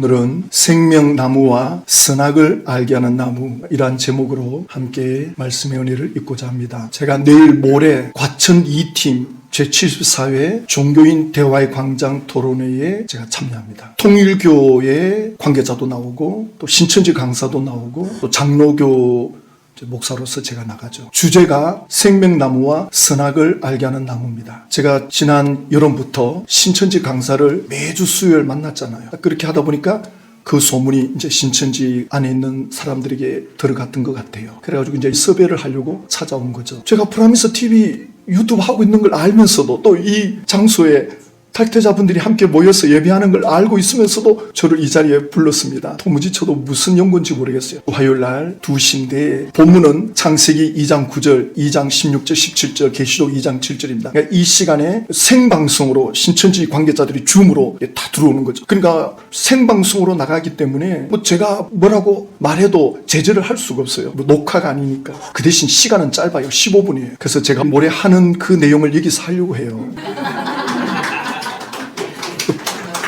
오늘은 생명나무와 선악을 알게 하는 나무, 이러한 제목으로 함께 말씀의 은혜를 읽고자 합니다. 제가 내일 모레 과천 2팀 제74회 종교인 대화의 광장 토론회에 제가 참여합니다. 통일교의 관계자도 나오고 또 신천지 강사도 나오고 또 장로교 목사로서 제가 나가죠. 주제가 생명나무와 선악을 알게 하는 나무입니다. 제가 지난 여름부터 신천지 강사를 매주 수요일 만났잖아요. 그렇게 하다 보니까 그 소문이 이제 신천지 안에 있는 사람들에게 들어갔던 것 같아요. 그래가지고 이제 섭외를 하려고 찾아온 거죠. 제가 프라미스 TV 유튜브 하고 있는 걸 알면서도 또 이 장소에 탈퇴자분들이 함께 모여서 예배하는 걸 알고 있으면서도 저를 이 자리에 불렀습니다. 도무지 저도 무슨 연구인지 모르겠어요. 화요일날 2시인데 본문은 창세기 2장 9절, 2장 16절, 17절, 계시록 2장 7절입니다. 그러니까 이 시간에 생방송으로 신천지 관계자들이 줌으로 다 들어오는 거죠. 그러니까 생방송으로 나가기 때문에 뭐 제가 뭐라고 말해도 제재를 할 수가 없어요. 뭐 녹화가 아니니까. 그 대신 시간은 짧아요. 15분이에요. 그래서 제가 모레 하는 그 내용을 여기서 하려고 해요.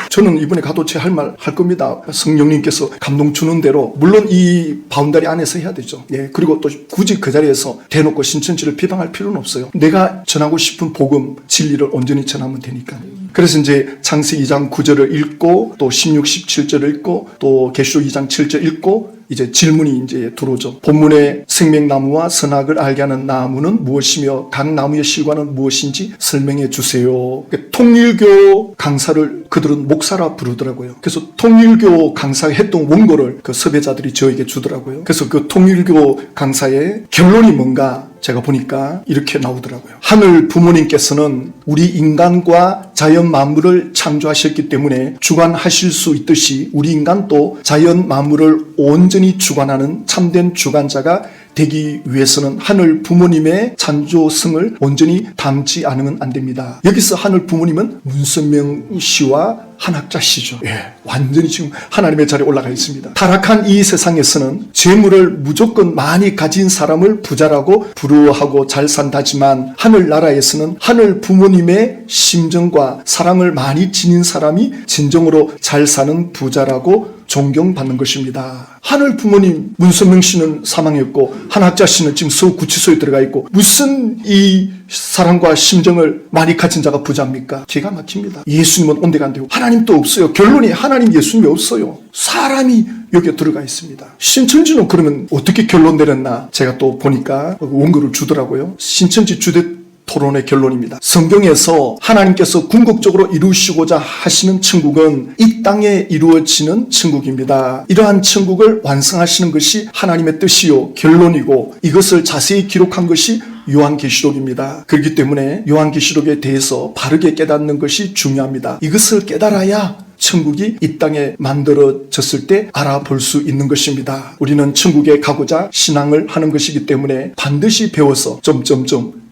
저는 이번에 가도 제 할 말 할 겁니다. 성령님께서 감동 주는 대로, 물론 이 바운다리 안에서 해야 되죠. 예. 그리고 또 굳이 그 자리에서 대놓고 신천지를 비방할 필요는 없어요. 내가 전하고 싶은 복음, 진리를 온전히 전하면 되니까. 그래서 이제 창세기 2장 9절을 읽고 또 16, 17절을 읽고 또 계시록 2장 7절 읽고 이제 질문이 이제 들어오죠. 본문의 생명나무와 선악을 알게 하는 나무는 무엇이며 각 나무의 실과는 무엇인지 설명해 주세요. 통일교 강사를 그들은 목사라 부르더라고요. 그래서 통일교 강사가 했던 원고를 그 섭외자들이 저에게 주더라고요. 그래서 그 통일교 강사의 결론이 뭔가 제가 보니까 이렇게 나오더라고요. 하늘 부모님께서는 우리 인간과 자연 만물을 창조하셨기 때문에 주관하실 수 있듯이 우리 인간도 자연 만물을 온전히 주관하는 참된 주관자가 되기 위해서는 하늘 부모님의 창조성을 온전히 담지 않으면 안 됩니다. 여기서 하늘 부모님은 문선명 씨와 한학자 씨죠. 예, 완전히 지금 하나님의 자리에 올라가 있습니다. 타락한 이 세상에서는 재물을 무조건 많이 가진 사람을 부자라고 부러워하고 잘 산다지만 하늘나라에서는 하늘 부모님의 심정과 사랑을 많이 지닌 사람이 진정으로 잘 사는 부자라고 존경받는 것입니다. 하늘 부모님 문선명 씨는 사망했고 한학자 씨는 지금 서구치소에 들어가 있고 무슨 이 사랑과 심정을 많이 가진 자가 부자입니까? 기가 막힙니다. 예수님은 온데가 안 되고 하나님도 없어요. 결론이 하나님 예수님이 없어요. 사람이 여기에 들어가 있습니다. 신천지는 그러면 어떻게 결론 내렸나? 제가 또 보니까 원고를 주더라고요. 신천지 주대 토론의 결론입니다. 성경에서 하나님께서 궁극적으로 이루시고자 하시는 천국은 이 땅에 이루어지는 천국입니다. 이러한 천국을 완성하시는 것이 하나님의 뜻이요 결론이고 이것을 자세히 기록한 것이 요한계시록입니다. 그렇기 때문에 요한계시록에 대해서 바르게 깨닫는 것이 중요합니다. 이것을 깨달아야 천국이 이 땅에 만들어졌을 때 알아볼 수 있는 것입니다. 우리는 천국에 가고자 신앙을 하는 것이기 때문에 반드시 배워서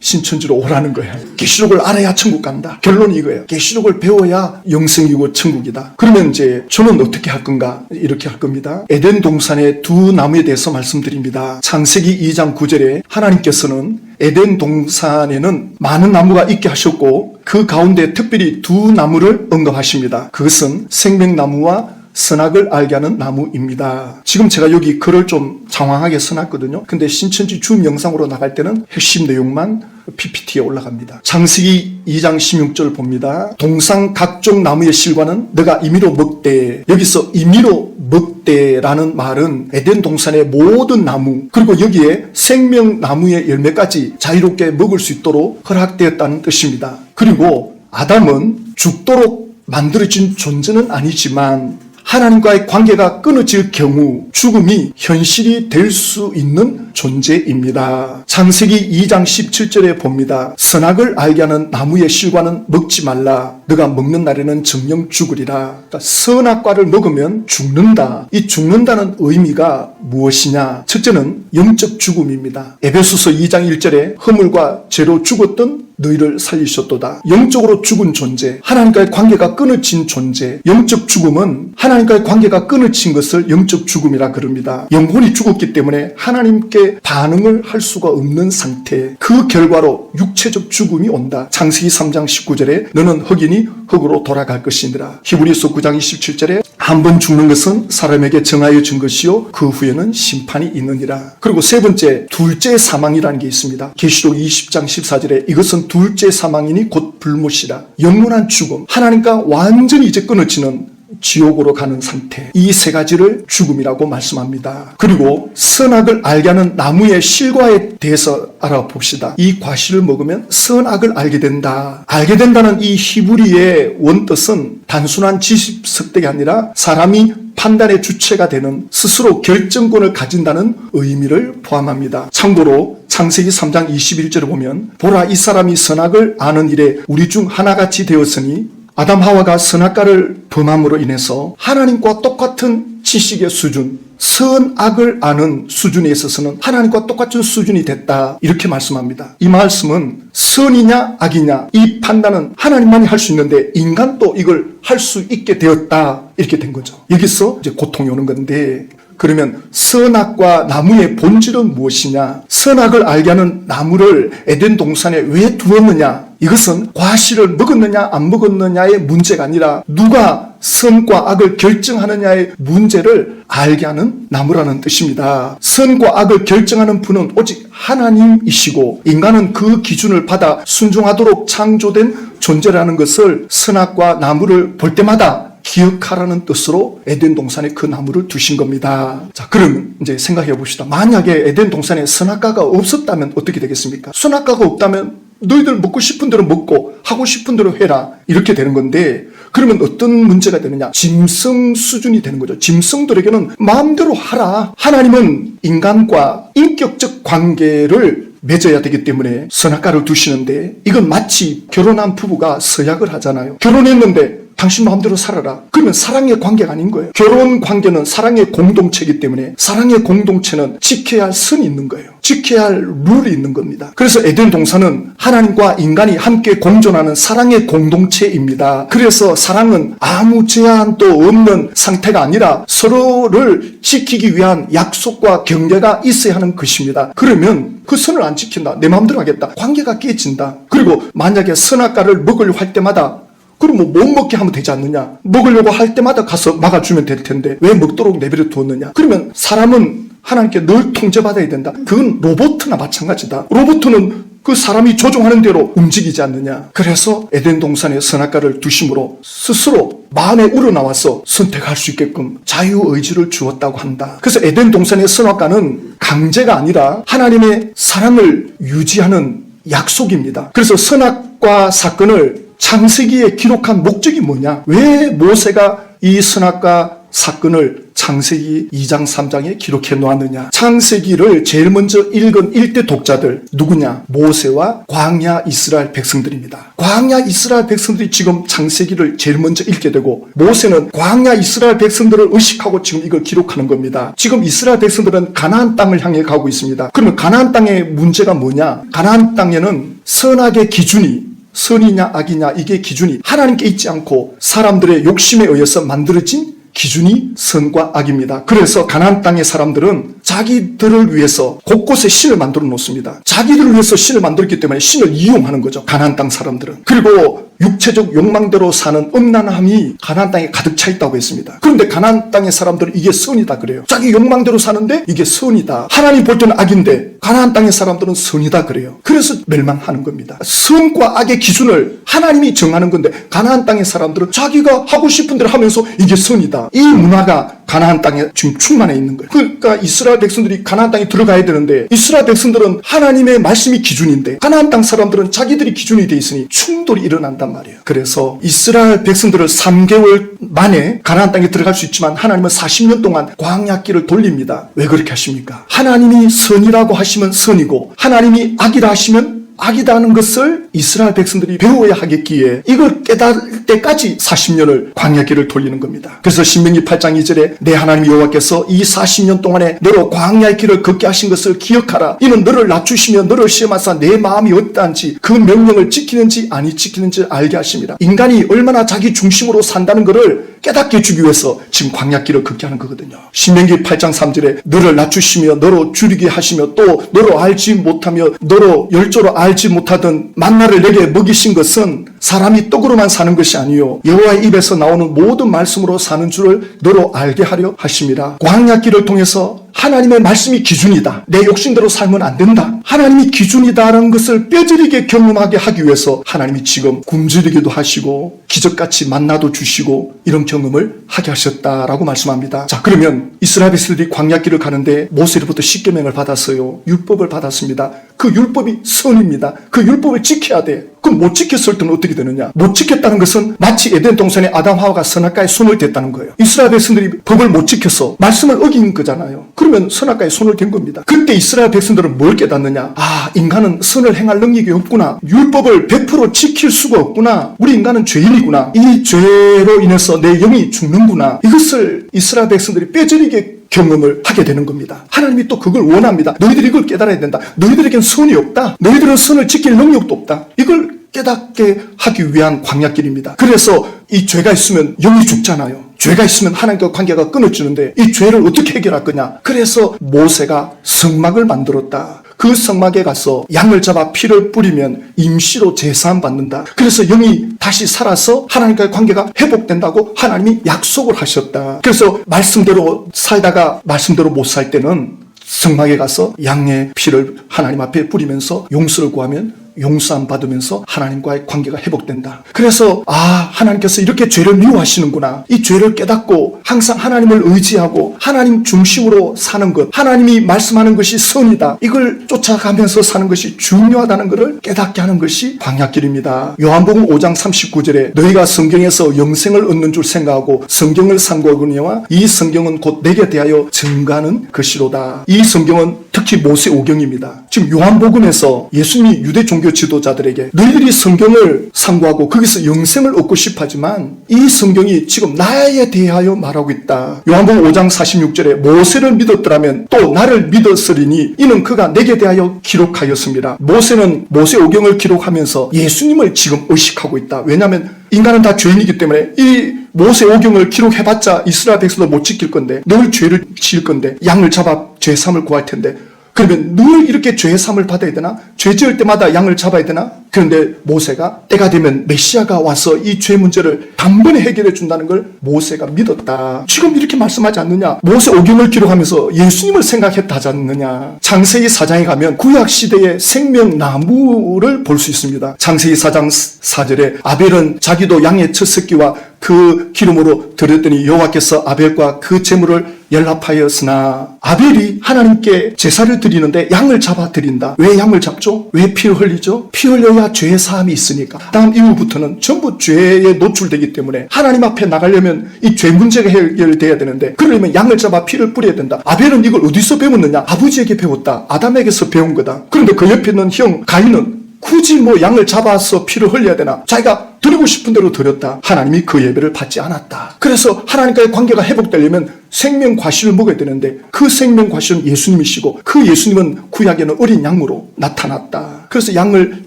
신천지로 오라는 거예요. 계시록을 알아야 천국 간다. 결론이 이거예요. 계시록을 배워야 영생이고 천국이다. 그러면 이제 저는 어떻게 할 건가? 이렇게 할 겁니다. 에덴 동산의 두 나무에 대해서 말씀드립니다. 창세기 2장 9절에 하나님께서는 에덴 동산에는 많은 나무가 있게 하셨고 그 가운데 특별히 두 나무를 언급하십니다. 그것은 생명나무와 선악을 알게 하는 나무입니다. 지금 제가 여기 글을 좀 장황하게 써놨거든요. 근데 신천지 줌 영상으로 나갈 때는 핵심 내용만 PPT에 올라갑니다. 창세기 2장 16절 봅니다. 동산 각종 나무의 실과는 너가 임의로 먹되, 여기서 임의로 먹되라는 말은 에덴 동산의 모든 나무 그리고 여기에 생명나무의 열매까지 자유롭게 먹을 수 있도록 허락되었다는 뜻입니다. 그리고 아담은 죽도록 만들어진 존재는 아니지만 하나님과의 관계가 끊어질 경우 죽음이 현실이 될 수 있는 존재입니다. 창세기 2장 17절에 봅니다. 선악을 알게 하는 나무의 실과는 먹지 말라. 너가 먹는 날에는 정령 죽으리라. 그러니까 선악과를 먹으면 죽는다. 이 죽는다는 의미가 무엇이냐? 첫째는 영적 죽음입니다. 에베소서 2장 1절에 허물과 죄로 죽었던 너희를 살리셨도다. 영적으로 죽은 존재, 하나님과의 관계가 끊어진 존재. 영적 죽음은 하나님과의 관계가 끊어진 것을 영적 죽음이라 그럽니다. 영혼이 죽었기 때문에 하나님께 반응을 할 수가 없는 상태, 그 결과로 육체적 죽음이 온다. 창세기 3장 19절에 너는 흑인이 흙으로 돌아갈 것이니라. 히브리서 9장 27절에 한 번 죽는 것은 사람에게 정하여 준 것이요 그 후에는 심판이 있느니라. 그리고 세 번째, 둘째 사망이라는 게 있습니다. 계시록 20장 14절에 이것은 둘째 사망이니 곧 불못이라. 영원한 죽음, 하나님과 완전히 이제 끊어지는 지옥으로 가는 상태, 이 세 가지를 죽음이라고 말씀합니다. 그리고 선악을 알게 하는 나무의 실과에 대해서 알아봅시다. 이 과실을 먹으면 선악을 알게 된다. 알게 된다는 이 히브리의 원뜻은 단순한 지식 습득이 아니라 사람이 판단의 주체가 되는 스스로 결정권을 가진다는 의미를 포함합니다. 참고로 창세기 3장 21절을 보면 보라 이 사람이 선악을 아는 일에 우리 중 하나같이 되었으니 아담 하와가 선악과를 범함으로 인해서 하나님과 똑같은 지식의 수준, 선악을 아는 수준에 있어서는 하나님과 똑같은 수준이 됐다. 이렇게 말씀합니다. 이 말씀은 선이냐 악이냐 이 판단은 하나님만이 할 수 있는데 인간도 이걸 할 수 있게 되었다. 이렇게 된 거죠. 여기서 이제 고통이 오는 건데, 그러면 선악과 나무의 본질은 무엇이냐? 선악을 알게 하는 나무를 에덴 동산에 왜 두었느냐? 이것은 과실을 먹었느냐 안 먹었느냐의 문제가 아니라 누가 선과 악을 결정하느냐의 문제를 알게 하는 나무라는 뜻입니다. 선과 악을 결정하는 분은 오직 하나님이시고 인간은 그 기준을 받아 순종하도록 창조된 존재라는 것을 선악과 나무를 볼 때마다 기억하라는 뜻으로 에덴 동산에 그 나무를 두신 겁니다. 자, 그럼 이제 생각해 봅시다. 만약에 에덴 동산에 선악과가 없었다면 어떻게 되겠습니까? 선악과가 없다면 너희들 먹고 싶은 대로 먹고 하고 싶은 대로 해라. 이렇게 되는 건데, 그러면 어떤 문제가 되느냐? 짐승 수준이 되는 거죠. 짐승들에게는 마음대로 하라. 하나님은 인간과 인격적 관계를 맺어야 되기 때문에 선악과를 두시는데, 이건 마치 결혼한 부부가 서약을 하잖아요. 결혼했는데 당신 마음대로 살아라. 그러면 사랑의 관계가 아닌 거예요. 결혼 관계는 사랑의 공동체이기 때문에 사랑의 공동체는 지켜야 할 선이 있는 거예요. 지켜야 할 룰이 있는 겁니다. 그래서 에덴 동산은 하나님과 인간이 함께 공존하는 사랑의 공동체입니다. 그래서 사랑은 아무 제한도 없는 상태가 아니라 서로를 지키기 위한 약속과 경계가 있어야 하는 것입니다. 그러면 그 선을 안 지킨다. 내 마음대로 하겠다. 관계가 깨진다. 그리고 만약에 선악과를 먹으려고 할 때마다 그럼 뭐 못 먹게 하면 되지 않느냐? 먹으려고 할 때마다 가서 막아주면 될 텐데 왜 먹도록 내버려 두었느냐? 그러면 사람은 하나님께 늘 통제받아야 된다. 그건 로봇이나 마찬가지다. 로봇은 그 사람이 조종하는 대로 움직이지 않느냐? 그래서 에덴 동산에 선악과를 두심으로 스스로 마음에 우러나와서 선택할 수 있게끔 자유의지를 주었다고 한다. 그래서 에덴 동산의 선악과는 강제가 아니라 하나님의 사랑을 유지하는 약속입니다. 그래서 선악과 사건을 창세기에 기록한 목적이 뭐냐? 왜 모세가 이 선악과 사건을 창세기 2장 3장에 기록해 놓았느냐? 창세기를 제일 먼저 읽은 일대 독자들 누구냐? 모세와 광야 이스라엘 백성들입니다. 광야 이스라엘 백성들이 지금 창세기를 제일 먼저 읽게 되고, 모세는 광야 이스라엘 백성들을 의식하고 지금 이걸 기록하는 겁니다. 지금 이스라엘 백성들은 가나안 땅을 향해 가고 있습니다. 그러면 가나안 땅의 문제가 뭐냐? 가나안 땅에는 선악의 기준이 선이냐 악이냐 이게 기준이 하나님께 있지 않고 사람들의 욕심에 의해서 만들어진 기준이 선과 악입니다. 그래서 가나안 땅의 사람들은 자기들을 위해서 곳곳에 신을 만들어 놓습니다. 자기들을 위해서 신을 만들었기 때문에 신을 이용하는 거죠. 가나안 땅 사람들은. 그리고 육체적 욕망대로 사는 음란함이 가나안 땅에 가득 차 있다고 했습니다. 그런데 가나안 땅의 사람들은 이게 선이다 그래요. 자기 욕망대로 사는데 이게 선이다. 하나님 볼 때는 악인데 가나안 땅의 사람들은 선이다 그래요. 그래서 멸망하는 겁니다. 선과 악의 기준을 하나님이 정하는 건데 가나안 땅의 사람들은 자기가 하고 싶은 대로 하면서 이게 선이다. 이 문화가 가나안 땅에 지금 충만해 있는 거예요. 그러니까 이스라엘 백성들이 가나안 땅에 들어가야 되는데 이스라엘 백성들은 하나님의 말씀이 기준인데 가나안 땅 사람들은 자기들이 기준이 돼 있으니 충돌이 일어난단 말이에요. 그래서 이스라엘 백성들을 3개월 만에 가나안 땅에 들어갈 수 있지만 하나님은 40년 동안 광야길을 돌립니다. 왜 그렇게 하십니까? 하나님이 선이라고 하시면 선이고 하나님이 악이라 하시면 악이다는 것을 이스라엘 백성들이 배워야 하겠기에 이걸 깨달을 때까지 40년을 광야길을 돌리는 겁니다. 그래서 신명기 8장 2절에 내 하나님 여호와께서 이 40년 동안에 너로 광야의 길을 걷게 하신 것을 기억하라. 이는 너를 낮추시며 너를 시험하사 내 마음이 어떠한지 그 명령을 지키는지 아니 지키는지 알게 하십니다. 인간이 얼마나 자기 중심으로 산다는 것을 깨닫게 해주기 위해서 지금 광야길을 걷게 하는 거거든요. 신명기 8장 3절에 너를 낮추시며 너로 줄이게 하시며 또 너로 알지 못하며 너로 열조로 알지 못하던 만나를 내게 먹이신 것은 사람이 떡으로만 사는 것이 아니요 여호와의 입에서 나오는 모든 말씀으로 사는 줄을 너로 알게 하려 하심이라. 광야길을 통해서 하나님의 말씀이 기준이다. 내 욕심대로 살면 안 된다. 하나님이 기준이다라는 것을 뼈저리게 경험하게 하기 위해서 하나님이 지금 굶주리기도 하시고 기적같이 만나도 주시고 이런 경험을 하게 하셨다라고 말씀합니다. 자, 그러면 이스라엘 백성들이 광야길을 가는데 모세로부터 십계명을 받았어요. 율법을 받았습니다. 그 율법이 선입니다. 그 율법을 지켜야 돼. 그럼 못 지켰을 때는 어떻게 되느냐? 못 지켰다는 것은 마치 에덴 동산에 아담 하와가 선악과에 손을 댔다는 거예요. 이스라엘 백성들이 법을 못 지켜서 말씀을 어긴 거잖아요. 그러면 선악과에 손을 댄 겁니다. 그때 이스라엘 백성들은 뭘 깨닫느냐? 아, 인간은 선을 행할 능력이 없구나. 율법을 100% 지킬 수가 없구나. 우리 인간은 죄인이구나. 이 죄로 인해서 내 영이 죽는구나. 이것을 이스라엘 백성들이 뼈저리게 경험을 하게 되는 겁니다. 하나님이 또 그걸 원합니다. 너희들이 이걸 깨달아야 된다. 너희들에겐 선이 없다. 너희들은 선을 지킬 능력도 없다. 이걸 깨닫게 하기 위한 광야길입니다. 그래서 이 죄가 있으면 영이 죽잖아요. 죄가 있으면 하나님과 관계가 끊어지는데 이 죄를 어떻게 해결할 거냐? 그래서 모세가 성막을 만들었다. 그 성막에 가서 양을 잡아 피를 뿌리면 임시로 제사함 받는다. 그래서 영이 다시 살아서 하나님과의 관계가 회복된다고 하나님이 약속을 하셨다. 그래서 말씀대로 살다가 말씀대로 못 살 때는 성막에 가서 양의 피를 하나님 앞에 뿌리면서 용서를 구하면 용서함 받으면서 하나님과의 관계가 회복된다. 그래서 하나님께서 이렇게 죄를 미워하시는구나. 이 죄를 깨닫고 항상 하나님을 의지하고 하나님 중심으로 사는 것, 하나님이 말씀하는 것이 선이다. 이걸 쫓아가면서 사는 것이 중요하다는 것을 깨닫게 하는 것이 광야길입니다. 요한복음 5장 39절에 너희가 성경에서 영생을 얻는 줄 생각하고 성경을 상고하거니와 이 성경은 곧 내게 대하여 증가하는 것이로다. 이 성경은 특히 모세 오경입니다. 지금 요한복음에서 예수님이 유대 종교 지도자들에게 너희들이 성경을 상고하고 거기서 영생을 얻고 싶어하지만 이 성경이 지금 나에 대하여 말하고 있다. 요한복음 5장 46절에 모세를 믿었더라면 또 나를 믿었으리니 이는 그가 내게 대하여 기록하였습니다. 모세는 모세 오경을 기록하면서 예수님을 지금 의식하고 있다. 왜냐하면 인간은 다 죄인이기 때문에 이 모세 오경을 기록해봤자 이스라엘 백성도 못 지킬 건데 늘 죄를 지을 건데 양을 잡아 죄사함을 구할 텐데 그러면 늘 이렇게 죄사함을 받아야 되나? 죄 지을 때마다 양을 잡아야 되나? 그런데 모세가 때가 되면 메시아가 와서 이 죄 문제를 단번에 해결해 준다는 걸 모세가 믿었다. 지금 이렇게 말씀하지 않느냐? 모세 오경을 기록하면서 예수님을 생각했다지 않느냐? 창세기 4장에 가면 구약시대의 생명나무를 볼 수 있습니다. 창세기 4장 4절에 아벨은 자기도 양의 첫 새끼와 그 기름으로 드렸더니 여호와께서 아벨과 그 제물을 연합하였으나 아벨이 하나님께 제사를 드리는데 양을 잡아 드린다. 왜 양을 잡죠? 왜 피를 흘리죠? 피 흘려야 죄의 사함이 있으니까. 다음 이후부터는 전부 죄에 노출되기 때문에 하나님 앞에 나가려면 이 죄 문제가 해결돼야 되는데 그러려면 양을 잡아 피를 뿌려야 된다. 아벨은 이걸 어디서 배웠느냐? 아버지에게 배웠다. 아담에게서 배운 거다. 그런데 그 옆에 있는 형 가인은 굳이 양을 잡아서 피를 흘려야 되나? 자기가 드리고 싶은 대로 드렸다. 하나님이 그 예배를 받지 않았다. 그래서 하나님과의 관계가 회복되려면 생명 과실을 먹어야 되는데 그 생명 과실은 예수님이시고 그 예수님은 구약에는 어린 양으로 나타났다. 그래서 양을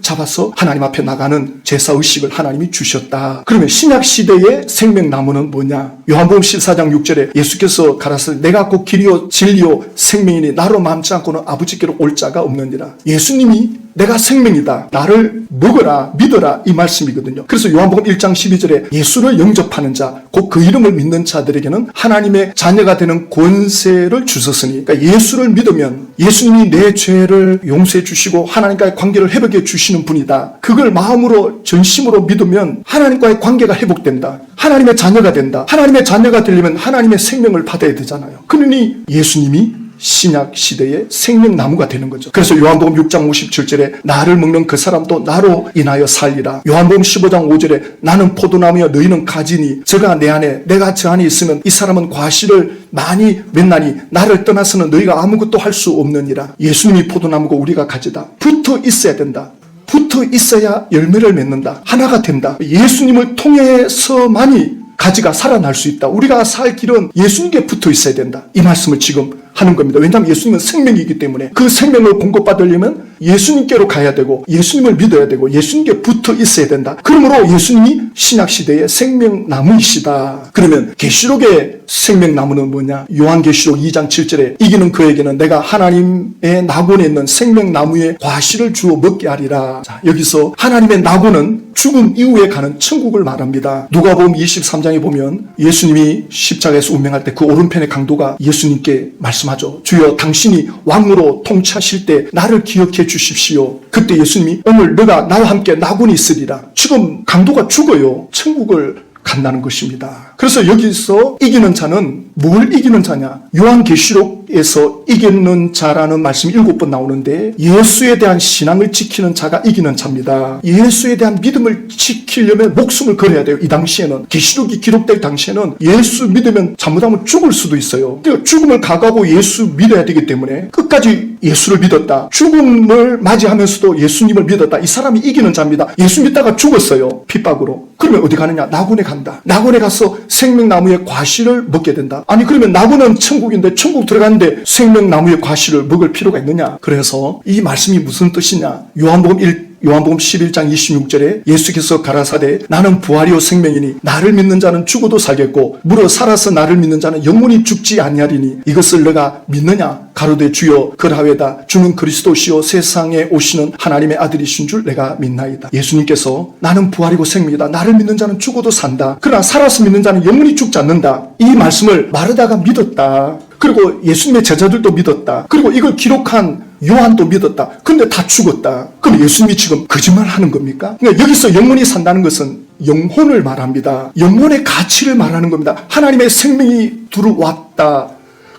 잡아서 하나님 앞에 나가는 제사의식을 하나님이 주셨다. 그러면 신약 시대의 생명나무는 뭐냐? 요한복음 14장 6절에 예수께서 가라사대 내가 곧 길이요 진리요 생명이니 나로 맘지 않고는 아버지께로 올 자가 없느니라. 예수님이 내가 생명이다. 나를 먹어라 믿어라 이 말씀이거든요. 그래서 요한복음 1장 12절에 예수를 영접하는 자, 곧 그 이름을 믿는 자들에게는 하나님의 자녀가 되는 권세를 주셨으니, 그러니까 예수를 믿으면 예수님이 내 죄를 용서해 주시고 하나님과의 관계를 회복해 주시는 분이다. 그걸 마음으로 전심으로 믿으면 하나님과의 관계가 회복된다. 하나님의 자녀가 된다. 하나님의 자녀가 되려면 하나님의 생명을 받아야 되잖아요. 그러니 예수님이 신약 시대의 생명나무가 되는 거죠. 그래서 요한복음 6장 57절에 나를 먹는 그 사람도 나로 인하여 살리라. 요한복음 15장 5절에 나는 포도나무여 너희는 가지니 저가 내 안에 내가 저 안에 있으면 이 사람은 과실을 많이 맺나니 나를 떠나서는 너희가 아무것도 할 수 없느니라. 예수님이 포도나무고 우리가 가지다. 붙어 있어야 된다. 붙어 있어야 열매를 맺는다. 하나가 된다. 예수님을 통해서만이 가지가 살아날 수 있다. 우리가 살 길은 예수님께 붙어 있어야 된다. 이 말씀을 지금 하는 겁니다. 왜냐하면 예수님은 생명이기 때문에 그 생명을 공급받으려면 예수님께로 가야 되고 예수님을 믿어야 되고 예수님께 붙어 있어야 된다. 그러므로 예수님이 신약시대의 생명나무이시다. 그러면 계시록의 생명나무는 뭐냐? 요한계시록 2장 7절에 이기는 그에게는 내가 하나님의 낙원에 있는 생명나무의 과실을 주어 먹게 하리라. 자, 여기서 하나님의 낙원은 죽음 이후에 가는 천국을 말합니다. 누가복음 23장에 보면 예수님이 십자가에서 운명할 때 그 오른편의 강도가 예수님께 말씀하죠. 주여 당신이 왕으로 통치하실 때 나를 기억해 주십시오. 그때 예수님이 오늘 너가 나와 함께 낙원에 있으리라. 지금 강도가 죽어요. 천국을 간다는 것입니다. 그래서 여기서 이기는 자는 뭘 이기는 자냐? 요한계시록에서 이기는 자라는 말씀이 7번 나오는데 예수에 대한 신앙을 지키는 자가 이기는 자입니다. 예수에 대한 믿음을 지키려면 목숨을 걸어야 돼요. 이 당시에는 계시록이 기록될 당시에는 예수 믿으면 잘못하면 죽을 수도 있어요. 그러니까 죽음을 각오하고 예수 믿어야 되기 때문에 끝까지 예수를 믿었다. 죽음을 맞이하면서도 예수님을 믿었다. 이 사람이 이기는 자입니다. 예수 믿다가 죽었어요. 핍박으로. 그러면 어디 가느냐? 낙원에 간다. 낙원에 가서 생명나무의 과실을 먹게 된다. 아니 그러면 낙원은 천국인데 천국 들어가는데 생명나무의 과실을 먹을 필요가 있느냐? 그래서 이 말씀이 무슨 뜻이냐? 요한복음 11장 26절에 예수께서 가라사대 나는 부활이요 생명이니 나를 믿는 자는 죽어도 살겠고 무릇 살아서 나를 믿는 자는 영원히 죽지 아니하리니 이것을 너가 믿느냐? 가로되 주여 그라하외다. 주는 그리스도시요 세상에 오시는 하나님의 아들이신 줄 내가 믿나이다. 예수님께서 나는 부활이고 생명이다. 나를 믿는 자는 죽어도 산다. 그러나 살아서 믿는 자는 영원히 죽지 않는다. 이 말씀을 마르다가 믿었다. 그리고 예수님의 제자들도 믿었다. 그리고 이걸 기록한 요한도 믿었다. 그런데 다 죽었다. 그럼 예수님이 지금 거짓말하는 겁니까? 그러니까 여기서 영원히 산다는 것은 영혼을 말합니다. 영혼의 가치를 말하는 겁니다. 하나님의 생명이 들어왔다.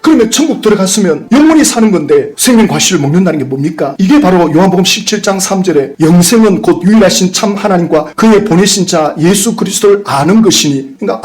그러면 천국 들어갔으면 영원히 사는 건데 생명 과실을 먹는다는 게 뭡니까? 이게 바로 요한복음 17장 3절에 영생은 곧 유일하신 참 하나님과 그의 보내신 자 예수 그리스도를 아는 것이니, 그러니까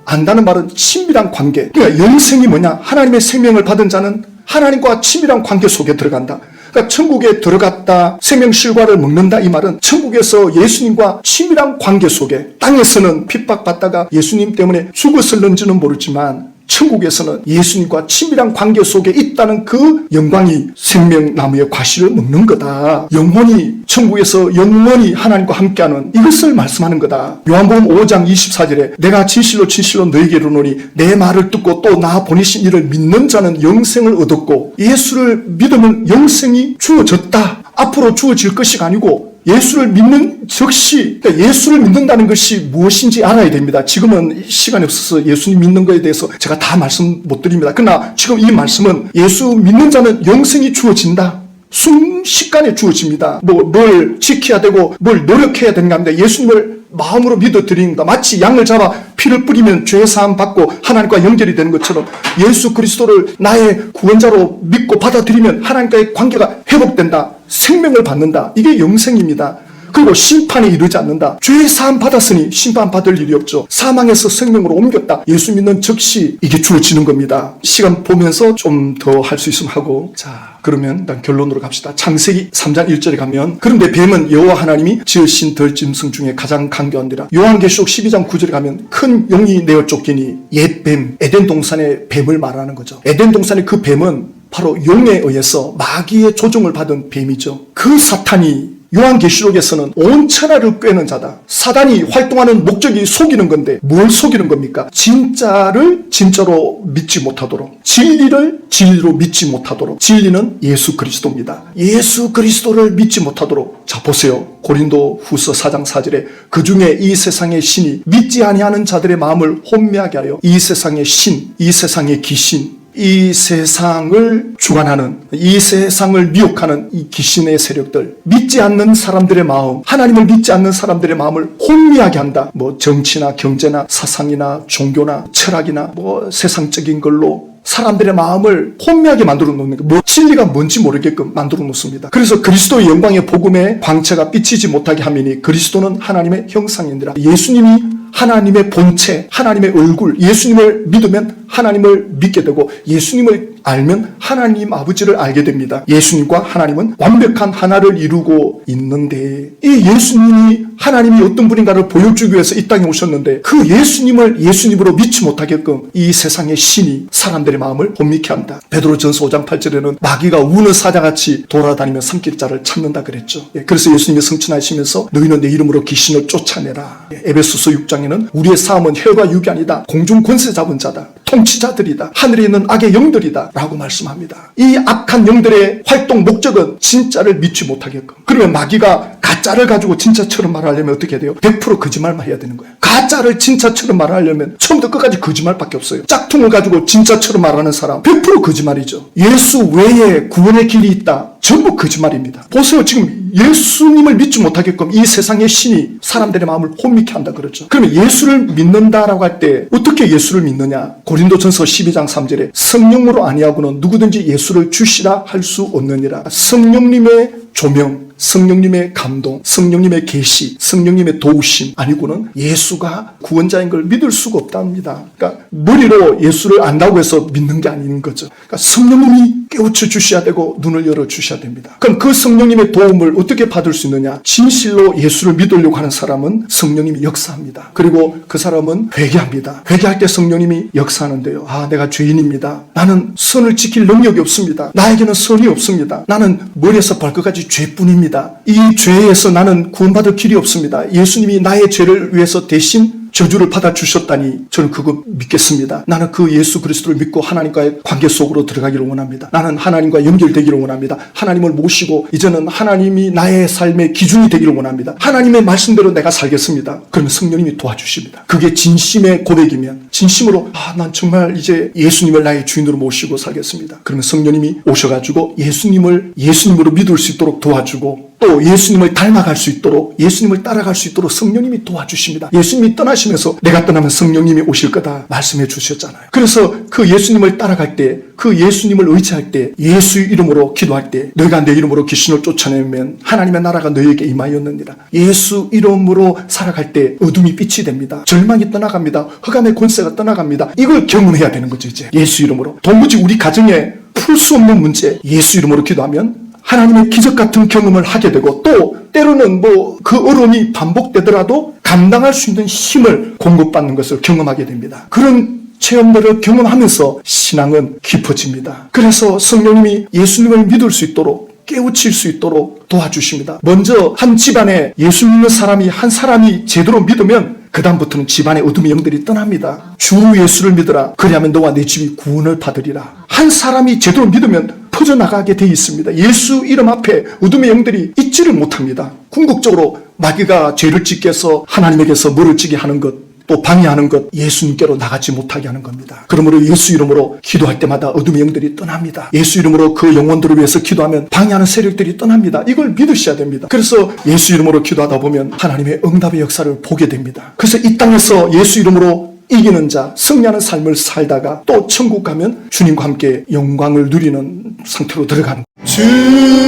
안다는 말은 친밀한 관계. 그러니까 영생이 뭐냐? 하나님의 생명을 받은 자는 하나님과 친밀한 관계 속에 들어간다. 그러니까 천국에 들어갔다, 생명실과를 먹는다. 이 말은 천국에서 예수님과 친밀한 관계 속에, 땅에서는 핍박받다가 예수님 때문에 죽었을는지는 모르지만 천국에서는 예수님과 친밀한 관계 속에 있다는 그 영광이 생명나무의 과실을 먹는 거다. 영혼이 천국에서 영원히 하나님과 함께하는 이것을 말씀하는 거다. 요한복음 5장 24절에 내가 진실로 너에게 이르노니 내 말을 듣고 또 나 보내신 이를 믿는 자는 영생을 얻었고, 예수를 믿으면 영생이 주어졌다. 앞으로 주어질 것이 아니고 예수를 믿는 즉시, 그러니까 예수를 믿는다는 것이 무엇인지 알아야 됩니다. 지금은 시간이 없어서 예수님 믿는 것에 대해서 제가 다 말씀 못 드립니다. 그러나 지금 이 말씀은 예수 믿는 자는 영생이 주어진다. 순식간에 주어집니다. 뭘 지켜야 되고 뭘 노력해야 되는 게 아닙니다. 예수님을 마음으로 믿어드립니다. 마치 양을 잡아 피를 뿌리면 죄사함 받고 하나님과 연결이 되는 것처럼 예수 그리스도를 나의 구원자로 믿고 받아들이면 하나님과의 관계가 회복된다. 생명을 받는다. 이게 영생입니다. 그리고 심판에 이르지 않는다. 죄사함 받았으니 심판받을 일이 없죠. 사망에서 생명으로 옮겼다. 예수 믿는 즉시 이게 주어지는 겁니다. 시간 보면서 좀 더 할 수 있으면 하고, 자 그러면 일단 결론으로 갑시다. 창세기 3장 1절에 가면 그런데 뱀은 여호와 하나님이 지으신 들짐승 중에 가장 강교한데라. 요한계시록 12장 9절에 가면 큰 용이 내어 쫓기니 옛 뱀, 에덴 동산의 뱀을 말하는 거죠. 에덴 동산의 그 뱀은 바로 용에 의해서 마귀의 조종을 받은 뱀이죠. 그 사탄이 요한계시록에서는 온 천하를 꿰는 자다. 사단이 활동하는 목적이 속이는 건데 뭘 속이는 겁니까? 진짜를 진짜로 믿지 못하도록, 진리를 진리로 믿지 못하도록. 진리는 예수 그리스도입니다. 예수 그리스도를 믿지 못하도록. 자 보세요. 고린도 후서 4장 4절에 그 중에 이 세상의 신이 믿지 아니하는 자들의 마음을 혼미하게 하여 이 세상의 신, 이 세상의 귀신, 이 세상을 주관하는, 이 세상을 미혹하는 이 귀신의 세력들, 믿지 않는 사람들의 마음, 하나님을 믿지 않는 사람들의 마음을 혼미하게 한다. 정치나 경제나 사상이나 종교나 철학이나 세상적인 걸로 사람들의 마음을 혼미하게 만들어 놓는 거, 진리가 뭔지 모르게끔 만들어 놓습니다. 그래서 그리스도의 영광의 복음의 광채가 비치지 못하게 하미니 그리스도는 하나님의 형상이니라. 예수님이 하나님의 본체, 하나님의 얼굴, 예수님을 믿으면 하나님을 믿게 되고 예수님을 알면 하나님 아버지를 알게 됩니다. 예수님과 하나님은 완벽한 하나를 이루고 있는데 이 예수님이 하나님이 어떤 분인가를 보여주기 위해서 이 땅에 오셨는데 그 예수님을 예수님으로 믿지 못하게끔 이 세상의 신이 사람들의 마음을 혼미케 한다. 베드로전서 5장 8절에는 마귀가 우는 사자같이 돌아다니며 삼킬 자를 찾는다 그랬죠. 그래서 예수님이 성천하시면서 너희는 내 이름으로 귀신을 쫓아내라. 에베소서 6장에는 우리의 싸움은 혈과 육이 아니다. 공중 권세 잡은 자다. 통치자들이다. 하늘에 있는 악의 영들이다 라고 말씀합니다. 이 악한 영들의 활동 목적은 진짜를 믿지 못하게끔. 그러면 마귀가 가짜를 가지고 진짜처럼 말하려면 어떻게 돼요? 100% 거짓말만 해야 되는 거예요. 가짜를 진짜처럼 말하려면 처음부터 끝까지 거짓말밖에 없어요. 짝퉁을 가지고 진짜처럼 말하는 사람 100% 거짓말이죠. 예수 외에 구원의 길이 있다. 전부 거짓말입니다. 보세요. 지금 예수님을 믿지 못하게끔 이 세상의 신이 사람들의 마음을 혼미케 한다 그러죠. 그러면 예수를 믿는다라고 할 때 어떻게 예수를 믿느냐? 고린도전서 12장 3절에 성령으로 아니하고는 누구든지 예수를 주시라 할 수 없느니라. 성령님의 조명, 성령님의 감동, 성령님의 계시, 성령님의 도우심 아니고는 예수가 구원자인 걸 믿을 수가 없답니다. 그러니까 머리로 예수를 안다고 해서 믿는 게 아닌 거죠. 그러니까 성령님이 깨우쳐 주셔야 되고 눈을 열어 주셔야 됩니다. 그럼 그 성령님의 도움을 어떻게 받을 수 있느냐? 진실로 예수를 믿으려고 하는 사람은 성령님이 역사합니다. 그리고 그 사람은 회개합니다. 회개할 때 성령님이 역사하는데요. 내가 죄인입니다. 나는 선을 지킬 능력이 없습니다. 나에게는 선이 없습니다. 나는 머리에서 발끝까지 죄뿐입니다. 이 죄에서 나는 구원받을 길이 없습니다. 예수님이 나의 죄를 위해서 대신 저주를 받아주셨다니 저는 그거 믿겠습니다. 나는 그 예수 그리스도를 믿고 하나님과의 관계 속으로 들어가기를 원합니다. 나는 하나님과 연결되기를 원합니다. 하나님을 모시고 이제는 하나님이 나의 삶의 기준이 되기를 원합니다. 하나님의 말씀대로 내가 살겠습니다. 그러면 성령님이 도와주십니다. 그게 진심의 고백이면 진심으로 난 정말 이제 예수님을 나의 주인으로 모시고 살겠습니다. 그러면 성령님이 오셔가지고 예수님을 예수님으로 믿을 수 있도록 도와주고 또 예수님을 닮아갈 수 있도록 예수님을 따라갈 수 있도록 성령님이 도와주십니다. 예수님이 떠나시면서 내가 떠나면 성령님이 오실 거다 말씀해 주셨잖아요. 그래서 그 예수님을 따라갈 때 그 예수님을 의지할 때 예수 이름으로 기도할 때 너희가 내 이름으로 귀신을 쫓아내면 하나님의 나라가 너희에게 임하였느니라. 예수 이름으로 살아갈 때 어둠이 빛이 됩니다. 절망이 떠나갑니다. 흑암의 권세가 떠나갑니다. 이걸 경험해야 되는 거죠. 이제 예수 이름으로 도무지 우리 가정에 풀 수 없는 문제 예수 이름으로 기도하면 하나님의 기적 같은 경험을 하게 되고 또 때로는 그 어려움이 반복되더라도 감당할 수 있는 힘을 공급받는 것을 경험하게 됩니다. 그런 체험들을 경험하면서 신앙은 깊어집니다. 그래서 성령님이 예수님을 믿을 수 있도록 깨우칠 수 있도록 도와주십니다. 먼저 한 집안에 예수 믿는 사람이 한 사람이 제대로 믿으면 그 다음부터는 집안의 어둠의 영들이 떠납니다. 주 예수를 믿으라. 그리하면 너와 내 집이 구원을 받으리라. 한 사람이 제대로 믿으면 퍼져나가게 되어 있습니다. 예수 이름 앞에 어둠의 영들이 있지를 못합니다. 궁극적으로 마귀가 죄를 짓게 해서 하나님에게서 멀어지게 하는 것 또 방해하는 것 예수님께로 나가지 못하게 하는 겁니다. 그러므로 예수 이름으로 기도할 때마다 어둠의 영들이 떠납니다. 예수 이름으로 그 영혼들을 위해서 기도하면 방해하는 세력들이 떠납니다. 이걸 믿으셔야 됩니다. 그래서 예수 이름으로 기도하다 보면 하나님의 응답의 역사를 보게 됩니다. 그래서 이 땅에서 예수 이름으로 이기는 자, 승리하는 삶을 살다가 또 천국 가면 주님과 함께 영광을 누리는 상태로 들어가는 주여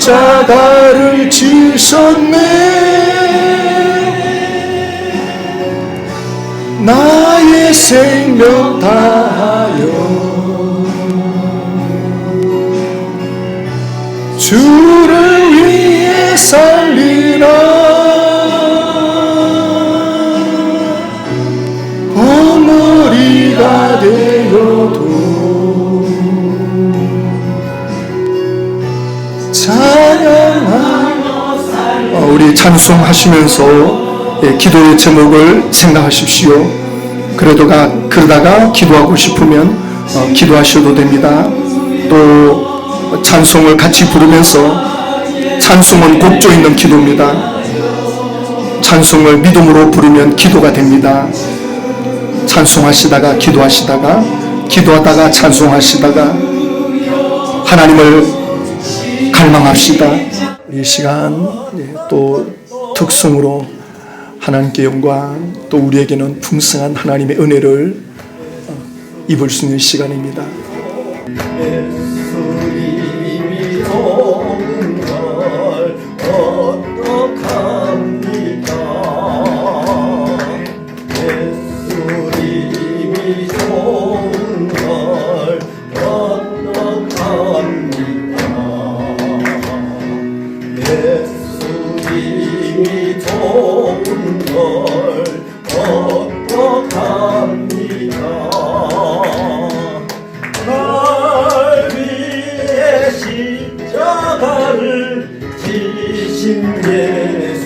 십자가를 지셨네 나의 생명 다하여 주를 위해 살리라 머리가 되어도 찬양하며 우리 찬송하시면서 기도의 제목을 생각하십시오. 그러다가 기도하고 싶으면 기도하셔도 됩니다. 또 찬송을 같이 부르면서 찬송은 곡조 있는 기도입니다. 찬송을 믿음으로 부르면 기도가 됩니다. 찬송하시다가 기도하다가 찬송하시다가 하나님을 갈망합시다. 이 시간 또 특성으로 하나님께 영광 또 우리에게는 풍성한 하나님의 은혜를 입을 수 있는 시간입니다. 예수님이 오는 걸 어떡합니까? 예수님이 오는 걸 어떡합니까? 힘이 좋은 걸 어떡합니까. 날 위해 십자가를 지신 예수